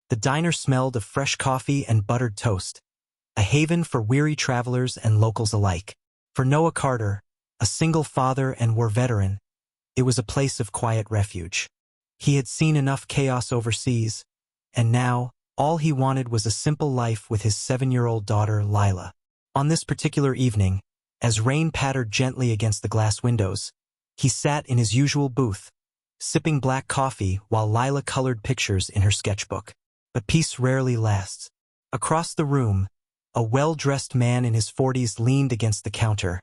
The diner smelled of fresh coffee and buttered toast, a haven for weary travelers and locals alike. For Noah Carter, a single father and war veteran, it was a place of quiet refuge. He had seen enough chaos overseas, and now, all he wanted was a simple life with his 7-year-old daughter, Lila. On this particular evening, as rain pattered gently against the glass windows, he sat in his usual booth, sipping black coffee while Lila colored pictures in her sketchbook. But peace rarely lasts. Across the room, a well-dressed man in his 40s leaned against the counter,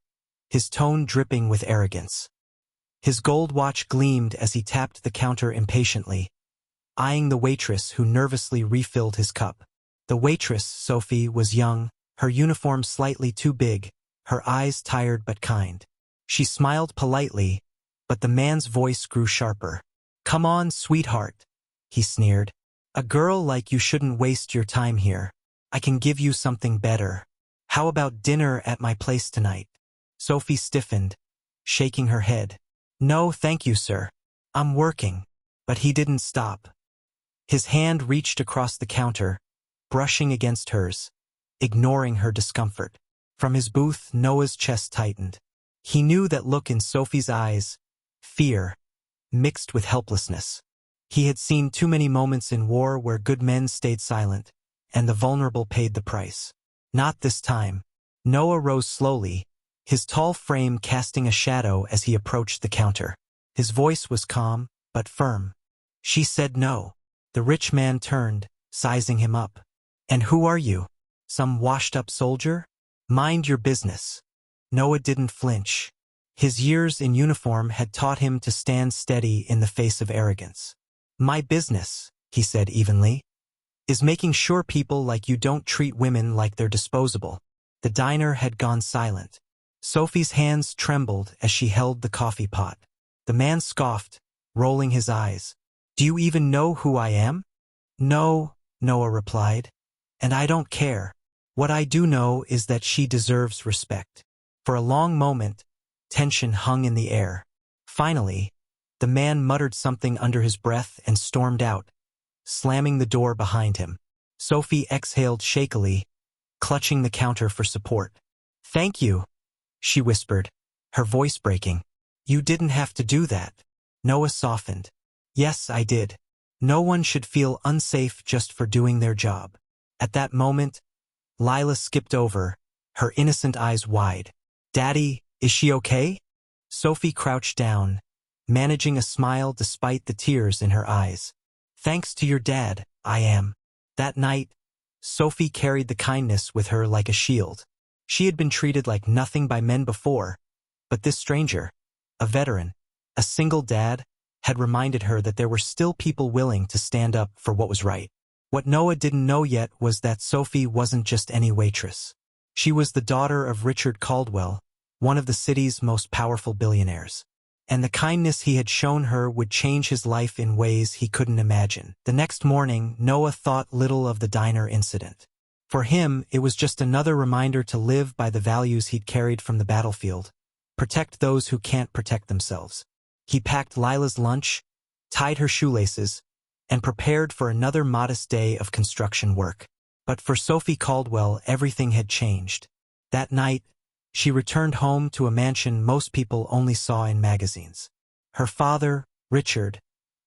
his tone dripping with arrogance. His gold watch gleamed as he tapped the counter impatiently, eyeing the waitress who nervously refilled his cup. The waitress, Sophie, was young, her uniform slightly too big, her eyes tired but kind. She smiled politely, but the man's voice grew sharper. "Come on, sweetheart," he sneered. "A girl like you shouldn't waste your time here. I can give you something better. How about dinner at my place tonight?" Sophie stiffened, shaking her head. "No, thank you, sir. I'm working." But he didn't stop. His hand reached across the counter, brushing against hers, ignoring her discomfort. From his booth, Noah's chest tightened. He knew that look in Sophie's eyes, fear, mixed with helplessness. He had seen too many moments in war where good men stayed silent, and the vulnerable paid the price. Not this time. Noah rose slowly, his tall frame casting a shadow as he approached the counter. His voice was calm, but firm. "She said no." The rich man turned, sizing him up. "And who are you? Some washed-up soldier? Mind your business." Noah didn't flinch. His years in uniform had taught him to stand steady in the face of arrogance. "My business," he said evenly, "is making sure people like you don't treat women like they're disposable." The diner had gone silent. Sophie's hands trembled as she held the coffee pot. The man scoffed, rolling his eyes. "Do you even know who I am?" "No," Noah replied, "and I don't care. What I do know is that she deserves respect." For a long moment, tension hung in the air. Finally, the man muttered something under his breath and stormed out, slamming the door behind him. Sophie exhaled shakily, clutching the counter for support. "Thank you," she whispered, her voice breaking. "You didn't have to do that." Noah softened. "Yes, I did. No one should feel unsafe just for doing their job." At that moment, Lila skipped over, her innocent eyes wide. "Daddy, is she okay?" Sophie crouched down, managing a smile despite the tears in her eyes. "Thanks to your dad, I am." That night, Sophie carried the kindness with her like a shield. She had been treated like nothing by men before, but this stranger, a veteran, a single dad, had reminded her that there were still people willing to stand up for what was right. What Noah didn't know yet was that Sophie wasn't just any waitress. She was the daughter of Richard Caldwell, one of the city's most powerful billionaires. And the kindness he had shown her would change his life in ways he couldn't imagine. The next morning, Noah thought little of the diner incident. For him, it was just another reminder to live by the values he'd carried from the battlefield. Protect those who can't protect themselves. He packed Lila's lunch, tied her shoelaces, and prepared for another modest day of construction work. But for Sophie Caldwell, everything had changed. That night, she returned home to a mansion most people only saw in magazines. Her father, Richard,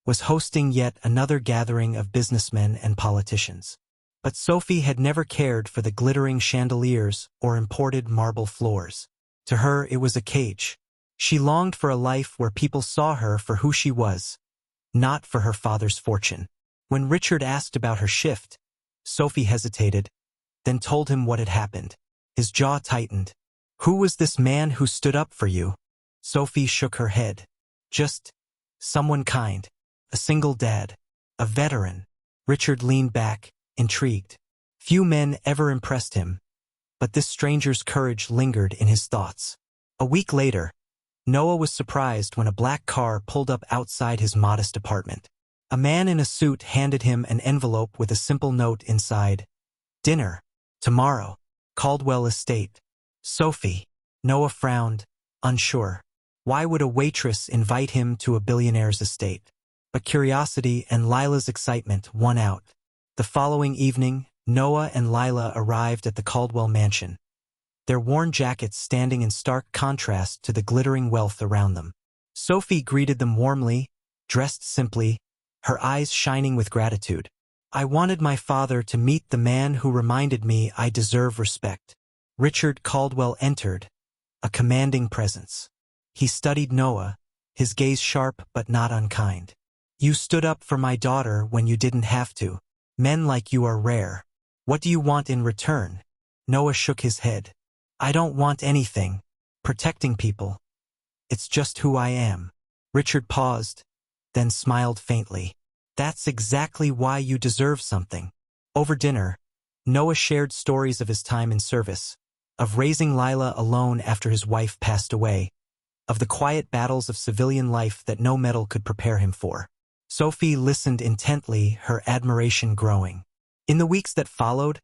was hosting yet another gathering of businessmen and politicians. But Sophie had never cared for the glittering chandeliers or imported marble floors. To her, it was a cage. She longed for a life where people saw her for who she was, not for her father's fortune. When Richard asked about her shift, Sophie hesitated, then told him what had happened. His jaw tightened. "Who was this man who stood up for you?" Sophie shook her head. "Just someone kind. A single dad. A veteran." Richard leaned back, intrigued. Few men ever impressed him, but this stranger's courage lingered in his thoughts. A week later, Noah was surprised when a black car pulled up outside his modest apartment. A man in a suit handed him an envelope with a simple note inside. "Dinner. Tomorrow. Caldwell Estate." "Sophie." Noah frowned, unsure. Why would a waitress invite him to a billionaire's estate? But curiosity and Lila's excitement won out. The following evening, Noah and Lila arrived at the Caldwell mansion, their worn jackets standing in stark contrast to the glittering wealth around them. Sophie greeted them warmly, dressed simply, her eyes shining with gratitude. "I wanted my father to meet the man who reminded me I deserve respect." Richard Caldwell entered, a commanding presence. He studied Noah, his gaze sharp but not unkind. "You stood up for my daughter when you didn't have to. Men like you are rare. What do you want in return?" Noah shook his head. "I don't want anything. Protecting people. It's just who I am." Richard paused, then smiled faintly. "That's exactly why you deserve something." Over dinner, Noah shared stories of his time in service, of raising Lila alone after his wife passed away, of the quiet battles of civilian life that no medal could prepare him for. Sophie listened intently, her admiration growing. In the weeks that followed,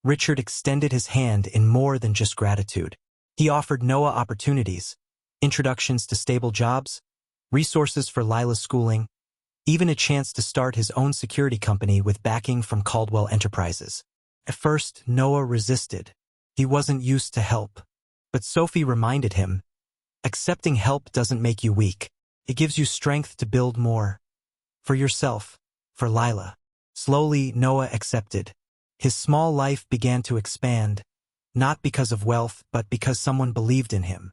Richard extended his hand in more than just gratitude. He offered Noah opportunities, introductions to stable jobs, resources for Lila's schooling, even a chance to start his own security company with backing from Caldwell Enterprises. At first, Noah resisted. He wasn't used to help. But Sophie reminded him, accepting help doesn't make you weak. It gives you strength to build more. For yourself, for Lila. Slowly, Noah accepted. His small life began to expand, not because of wealth, but because someone believed in him.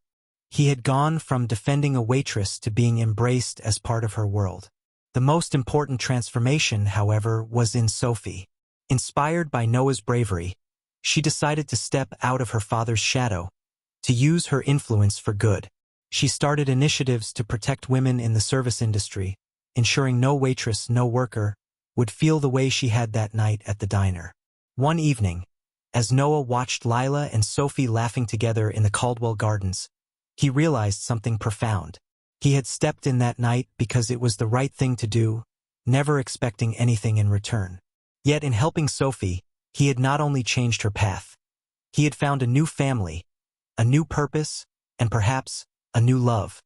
He had gone from defending a waitress to being embraced as part of her world. The most important transformation, however, was in Sophie. Inspired by Noah's bravery, she decided to step out of her father's shadow, to use her influence for good. She started initiatives to protect women in the service industry, ensuring no waitress, no worker, would feel the way she had that night at the diner. One evening, as Noah watched Lila and Sophie laughing together in the Caldwell Gardens, he realized something profound. He had stepped in that night because it was the right thing to do, never expecting anything in return. Yet in helping Sophie, he had not only changed her path. He had found a new family, a new purpose, and perhaps a new love.